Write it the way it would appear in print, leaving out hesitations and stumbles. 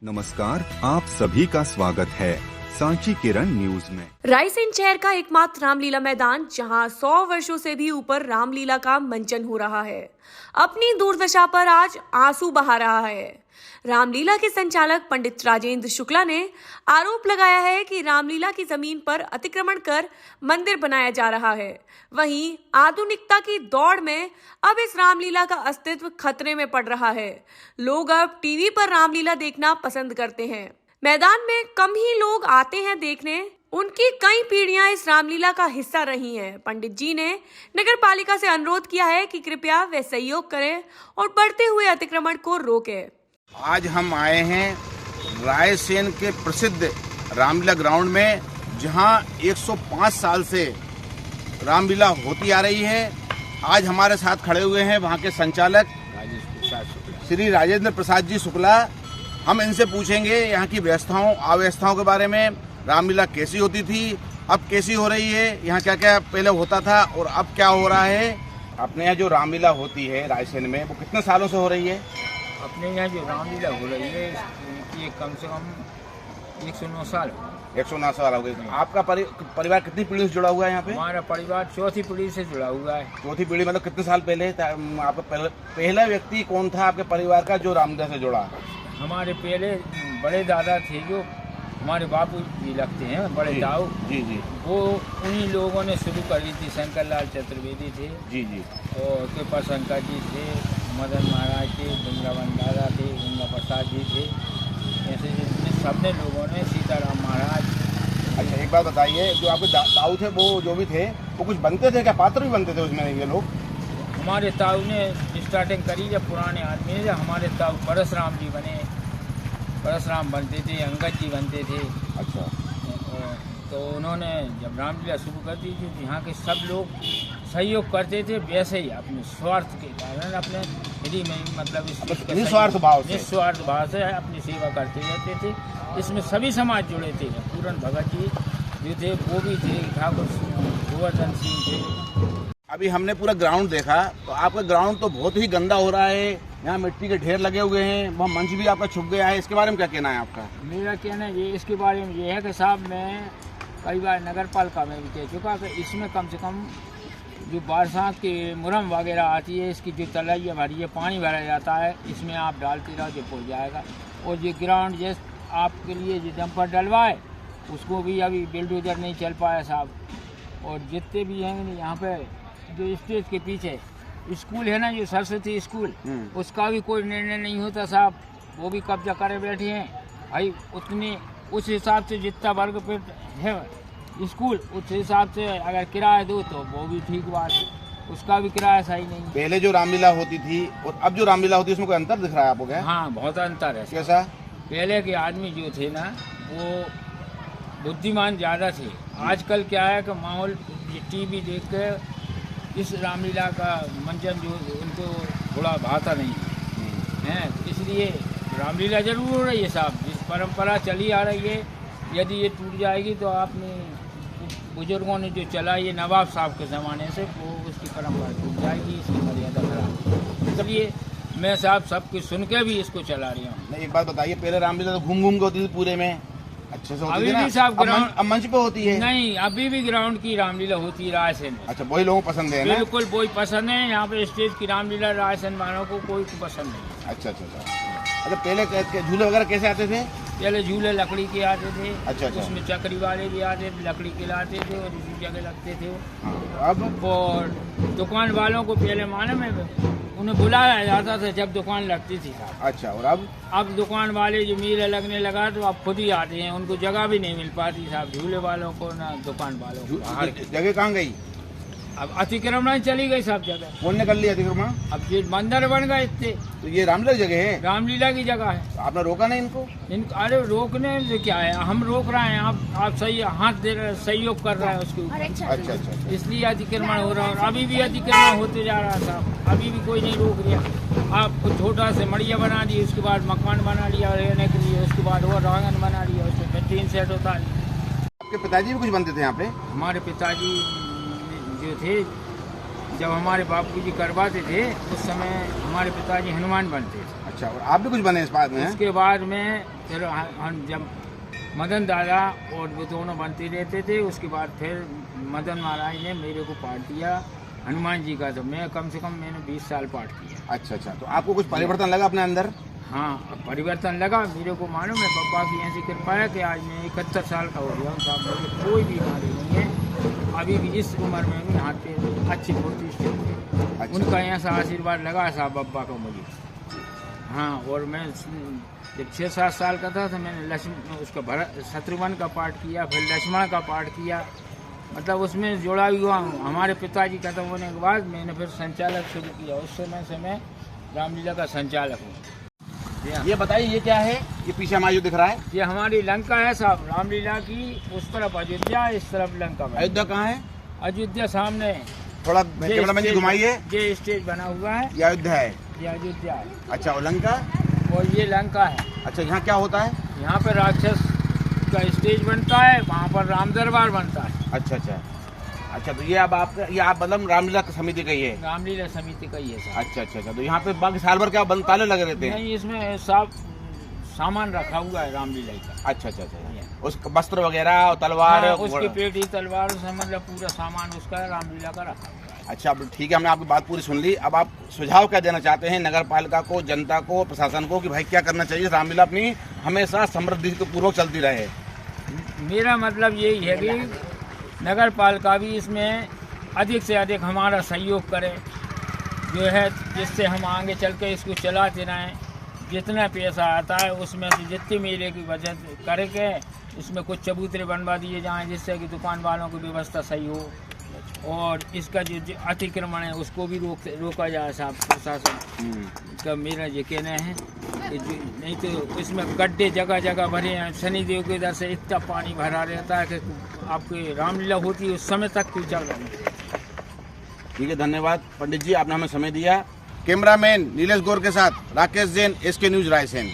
नमस्कार, आप सभी का स्वागत है सांची किरण न्यूज में। रायसेन शहर का एकमात्र रामलीला मैदान जहां 100 वर्षों से भी ऊपर रामलीला का मंचन हो रहा है, अपनी दुर्दशा पर आज आंसू बहा रहा है। रामलीला के संचालक पंडित राजेंद्र शुक्ला ने आरोप लगाया है कि रामलीला की जमीन पर अतिक्रमण कर मंदिर बनाया जा रहा है। वहीं आधुनिकता की दौड़ में अब इस रामलीला का अस्तित्व खतरे में पड़ रहा है। लोग अब टीवी पर रामलीला देखना पसंद करते हैं। मैदान में कम ही लोग आते हैं देखने। उनकी कई पीढ़ियां इस रामलीला का हिस्सा रही हैं। पंडित जी ने नगर पालिका से अनुरोध किया है कि कृपया वे सहयोग करें और बढ़ते हुए अतिक्रमण को रोकें। आज हम आए हैं रायसेन के प्रसिद्ध रामलीला ग्राउंड में, जहां 105 साल से रामलीला होती आ रही है। आज हमारे साथ खड़े हुए हैं वहां के संचालक श्री राजेंद्र प्रसाद जी शुक्ला। हम इनसे पूछेंगे यहाँ की व्यवस्थाओं अव्यवस्थाओं के बारे में। रामलीला कैसी होती थी, अब कैसी हो रही है, यहाँ क्या क्या पहले होता था और अब क्या हो रहा है। अपने यहाँ जो रामलीला होती है रायसेन में, वो कितने सालों से हो रही है? अपने यहाँ जो रामलीला हो रही है ये कम से कम 109 साल 109 साल हो गए। आपका परिवार कितनी पीढ़ी से जुड़ा हुआ है यहाँ पे? हमारा परिवार चौथी पीढ़ी से जुड़ा हुआ है। चौथी पीढ़ी मतलब कितने साल पहले? आपका पहला व्यक्ति कौन था आपके परिवार का जो रामलीला से जुड़ा? हमारे पहले बड़े दादा थे, जो हमारे बापू जी लगते हैं, बड़े दाऊ जी जी, वो उन्हीं लोगों ने शुरू करी थी। शंकर लाल चतुर्वेदी थे जी जी, और कृपा शंकर जी थे, मदन महाराज थे, वृंदावन दादा थे, गंगा प्रसाद जी थे। ऐसे सबने लोगों ने, सीताराम महाराज। अच्छा, एक बात बताइए, जो आपके ताऊ थे वो जो भी थे वो कुछ बनते थे क्या? पात्र भी बनते थे उसमें ये लोग? हमारे ताऊ ने स्टार्टिंग करी जब पुराने आदमी ने, जब हमारे ताऊ परशुराम जी बने, परशुराम बनते थे, अंगद जी बनते थे। अच्छा, तो उन्होंने जब रामलीला शुरू कर दी थी, यहाँ के सब लोग सहयोग करते थे। वैसे ही अपने स्वार्थ के कारण, अपने यदि में मतलब निस्वार्थ भाव से अपनी सेवा करते रहते थे। इसमें सभी समाज जुड़े थे। पूरन भगत जी जो थे वो भी थे, ठाकुर गोवर्धन सिंह थे। अभी हमने पूरा ग्राउंड देखा, तो आपका ग्राउंड तो बहुत ही गंदा हो रहा है। यहाँ मिट्टी के ढेर लगे हुए हैं, वहाँ मंच भी आपका छुप गया है। इसके बारे में क्या कहना है आपका? मेरा कहना ये इसके बारे में ये है कि साहब, मैं कई बार नगर पालिका में भी कह चुका कि इसमें कम से कम जो बरसात की मुरम वगैरह आती है, इसकी जो तलैया भरी है, पानी भरा जाता है, इसमें आप डालते रहो जो पुल जाएगा। और ये ग्राउंड जैसे आपके लिए जो डंपर डलवाए, उसको भी अभी बिल्डोजर नहीं चल पाया साहब। और जितने भी हैं यहाँ पे, जो स्टेज के पीछे स्कूल है ना, जो सरस्वती स्कूल, उसका भी कोई निर्णय नहीं होता साहब। वो भी कब्जा करे बैठे हैं भाई। उतने उस हिसाब से जितना वर्ग फीट है स्कूल, उस हिसाब से अगर किराया दो तो वो भी ठीक बात है, उसका भी किराया सही नहीं। पहले जो रामलीला होती थी और अब जो रामलीला होती है, उसमें कोई अंतर दिख रहा है आपको क्या? हाँ, बहुत अंतर है। कैसा? पहले के आदमी जो थे ना, वो बुद्धिमान ज़्यादा थे। आजकल क्या है कि माहौल टीवी देख के इस रामलीला का मंचन जो उनको थोड़ा भाता नहीं है, इसलिए रामलीला जरूर हो रही है साहब। जिस परंपरा चली आ रही है, यदि ये टूट जाएगी तो आपने बुजुर्गों ने जो चलाई है नवाब साहब के ज़माने से, वो उसकी परंपरा टूट जाएगी, इसकी मर्यादा खराब। इसलिए मैं साहब सब कुछ सुन के भी इसको चला रही हूँ। नहीं, एक बात बताइए, पहले रामलीला तो घूम घूम के होती थी पूरे में, अच्छे से होती अभी थी ना? भी साहब ग्राउंड अब मंच पे होती है? नहीं, अभी भी ग्राउंड की रामलीला होती है रायसेन में। अच्छा, वही लोगों को पसंद है ना? बिल्कुल वही पसंद है। यहाँ पे स्टेज की रामलीला रायसेन वालों को कोई पसंद नहीं। अच्छा अच्छा अच्छा। अच्छा, पहले झूले वगैरह कैसे आते थे? पहले झूले लकड़ी के आते थे। अच्छा अच्छा। उसमें चक्री वाले भी आते थे, लकड़ी के लाते थे और इसी जगह लगते थे। अब और दुकान वालों को पहले माने में उन्हें बुलाया जाता था जब दुकान लगती थी। अच्छा, और अब दुकान वाले जो मेला लगने लगा तो अब खुद ही आते हैं, उनको जगह भी नहीं मिल पाती साहब, झूले वालों को ना दुकान वालों को। जगह कहाँ गई? अब अतिक्रमण चली गई सब जगह। कौन ने कर लिया अतिक्रमण? अब ये मंदिर बन गए इतने। तो ये रामलीला जगह है? रामलीला की जगह है। तो आपने रोका नहीं इनको? अरे रोकने से क्या है, हम रोक रहे हैं। आप सही हाथ दे रहे, सहयोग कर रहे हैं उसके ऊपर। अच्छा अच्छा। इसलिए अतिक्रमण हो रहा है। और अभी भी अतिक्रमण होते जा रहा था, अभी भी कोई नहीं रोक रहा। आप छोटा से मड़िया बना दिए, उसके बाद मकान बना लिया रहने के लिए, उसके बाद और आंगन बना लिया, उसमें फिर टीन सेट होता है। आपके पिताजी भी कुछ बनते थे यहाँ पे? हमारे पिताजी जो थे जब हमारे बापूजी करवाते थे उस समय हमारे पिताजी हनुमान बनते थे। अच्छा, और आप भी कुछ बने इस बात में? उसके बाद में फिर हम जब मदन दादा और वो दोनों बनते रहते थे, उसके बाद फिर मदन महाराज ने मेरे को पाठ दिया हनुमान जी का, तो मैं कम से कम मैंने 20 साल पाठ किया। अच्छा, तो आपको कुछ परिवर्तन लगा अपने अंदर? हाँ, परिवर्तन लगा। मेरे को मालूम है पापा की ऐसी कृपा है कि आज मैं 71 साल का हो गया हूँ साहब, मुझे कोई बीमारी नहीं है। अभी भी इस उम्र में भी हाथ पे अच्छी फुर्ती स्थित है। अच्छा। उनका ऐसा आशीर्वाद लगा साहब बाबा का मुझे। हाँ, और मैं जब 6-7 साल का था तो मैंने उसका शत्रुघ्न का पाठ किया, फिर लक्ष्मण का पाठ किया, मतलब उसमें जुड़ा हुआ हूँ। हमारे पिताजी खत्म होने के बाद मैंने फिर संचालक शुरू किया, उस समय से मैं रामलीला का संचालक हूँ। ये बताइए ये क्या है? ये पीछे हमारा जो दिख रहा है ये हमारी लंका है साहब, रामलीला की। उस तरफ अयोध्या, इस तरफ लंका। अयोध्या कहाँ है? अयोध्या सामने, थोड़ा कैमरामैन जी घुमाइए। ये स्टेज बना हुआ है, ये अयोध्या है। ये अयोध्या है। अच्छा, और लंका? और ये लंका है। अच्छा, यहाँ क्या होता है? यहाँ पे राक्षस का स्टेज बनता है, वहाँ पर राम दरबार बनता है। अच्छा, तो ये अब आपका, ये आप मतलब रामलीला समिति का ही है? रामलीला समिति का ही है साहब। अच्छा, तो यहाँ पे बाकी साल भर क्या ताले लगे रहते हैं? नहीं, इसमें सब सामान रखा हुआ है रामलीला का। अच्छा, उस वस्त्र वगैरह और तलवार? हाँ, उसकी पेटी तलवार से मतलब पूरा सामान उसका रामलीला का रखा हुआ है। अच्छा, अब ठीक है, हमने आपकी बात पूरी सुन ली। अब आप सुझाव क्या देना चाहते हैं नगर पालिका को, जनता को, प्रशासन को कि भाई क्या करना चाहिए रामलीला अपनी हमेशा समृद्धि पूर्वक चलती रहे? मेरा मतलब यही है कि नगर पालिका भी इसमें अधिक से अधिक हमारा सहयोग करे, जो है जिससे हम आगे चल के इसको चलाते रहें। जितना पैसा आता है उसमें से जितनी मेले की बचत करके इसमें कुछ चबूतरे बनवा दिए जाएं, जिससे कि दुकान वालों की व्यवस्था सही हो, और इसका जो अतिक्रमण है उसको भी रोका जाए साहब, प्रशासन का मेरा ये कहना है। नहीं तो इसमें गड्ढे जगह जगह भरे हैं, शनिदेव के इधर से इतना पानी भरा रहता है कि आपकी रामलीला होती है उस समय तक कोई चल रहा है। ठीक है, धन्यवाद पंडित जी, आपने हमें समय दिया। कैमरामैन नीलेश गौर के साथ राकेश जैन, SK न्यूज रायसेन।